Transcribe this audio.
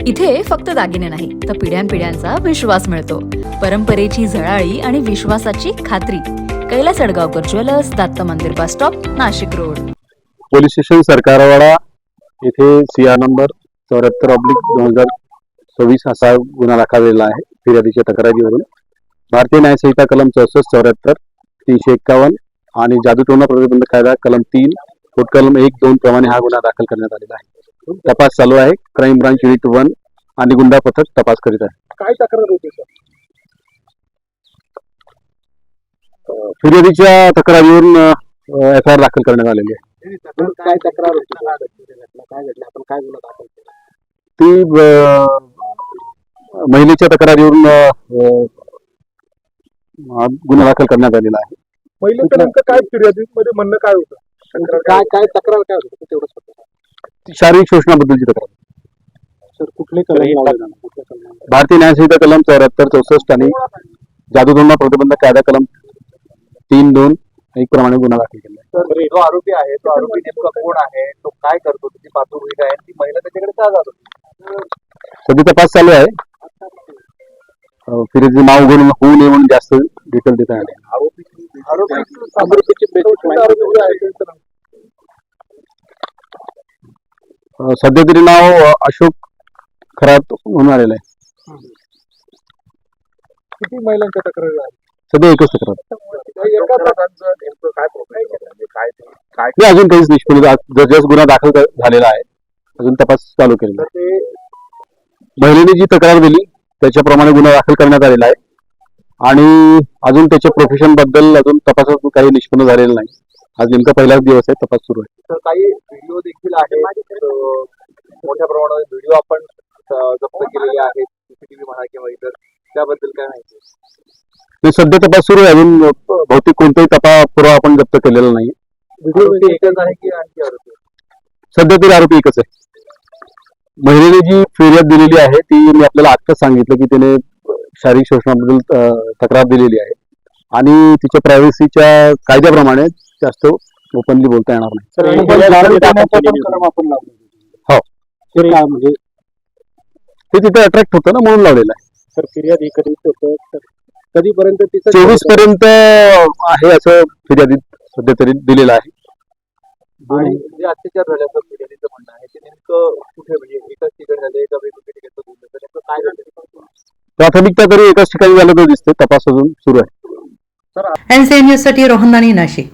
इथे फक्त दागिने नाही तर पिढ्यानपिढ्यांचा विश्वास मिळतो. परंपरेची झळाळी आणि विश्वासाची खात्री. कैलास अडगावकर ज्वेलर्स, दत्त मंदिर bus stop, Nashik road. Police station Sarkarwada येथे सीआर नंबर 74/2026 असा गुन्हा दाखल झालेला आहे. फिर्यादीच्या तक्रारीवरून भारतीय न्याय संहिता कलम 64, 74, 351 आणि जादूटोणा प्रतिबंधक कायदा कलम 3, कलम 1, 2 प्रमाणे हा गुन्हा दाखल करण्यात आलेला आहे. तपास चालू आहे. क्राईम ब्रांच युनिट 1 आणि गुंडा पथक तपास करीत आहे. काय तक्रार होती सर? फिर्यादीच्या तक्रारीवरून FIR दाखल करण्यात आलेली आहे. काय तक्रार होती? काय घडलं? आपण काय गुन्हा दाखल केला? ती महिलेच्या तक्रारीवरून गुन्हा दाखल करण्यात आलेला आहे. पहिलं नेमकं काय फिर्यादीमध्ये म्हणणं काय होतं? काय तक्रार काय होती तेवढंच होतं. शारीरिक शोषणाबद्दलची तक्रार. सर कुठले कलम? भारतीय न्याय संहिता कलम 74, 64 आणि जादूटोणा प्रतिबंधक कायदा कलम 3, 2, 1 प्रमाणे गुन्हा दाखल केला आहे. तर जो आरोपी आहे तो आरोपी नेमका कोण आहे, तो काय करतो, त्याची पार्श्वभूमी काय आहे, ती महिला त्याच्याकडे का जात होती? सध्या तपास चालू आहे. फिर्यादीचे नाव होऊ नये म्हणून जास्त डिटेल देता येणार सध्या तरी नाव अशोक खरात म्हणून आलेलं आहे. किती महिलांच्या तक्रारी आहेत? सध्या एकच तक्रार. नेमकं काय प्रॉब्लेम काय नाही, अजून काहीच निष्पन्न जस गुन्हा दाखल झालेला आहे. अजून तपास चालू केलेला आहे. महिलेने जी तक्रार दिली त्याच्याप्रमाणे गुन्हा दाखल करण्यात आलेला आहे आणि अजून त्याच्या प्रोफेशन बद्दल अजून तपासात काही निष्पन्न झालेलं नाही. आज नेमका पहिलाच दिवस आहे. तपास सुरू आहे. तर काही व्हिडिओ देखील आहेत, मोठ्या प्रमाणात व्हिडिओ आपण जप्त केलेले आहेत, CCTV म्हणा किंवा इतर, त्याबद्दल काय माहिती? सध्या तपास सुरू आहे. अजून बहुतेक कोणताही पुरावा आपण जप्त केलेला नाही. आरोपी एकच आहे की आणखी आरोपी? सध्या तरी आरोपी एकच आहे. महिलेने जी फिर्याद दिलेली आहे ती मी आपल्याला आत्ताच सांगितलं की त्याने शारीरिक शोषणाबद्दल तक्रार दिलेली आहे आणि तिच्या प्रायव्हसीच्या कायद्याप्रमाणे जास्त ओपनली बोलता येणार नाही. हो, म्हणजे ते तिथे अट्रॅक्ट होतं ना म्हणून लावलेलं आहे. सर फिर्यादी करीत होतं कधीपर्यंत 24 पर्यंत आहे असं फिर्यादीत सध्या तरी दिलेलं आहे. आणि जे अत्याचार झाले असं फिर्यादीचं म्हणणं आहे ते नेमकं कुठे, म्हणजे एकाच ठिकाणी झाले का वेगवेगळ्या ठिकाणी बोललं, तर नेमकं काय झालं? प्राथमिकता तरी एकाच ठिकाणी झालं तर दिसते. तपास अजून सुरू आहे. NCN न्यूज साठी रोहन दानी, नाशिक.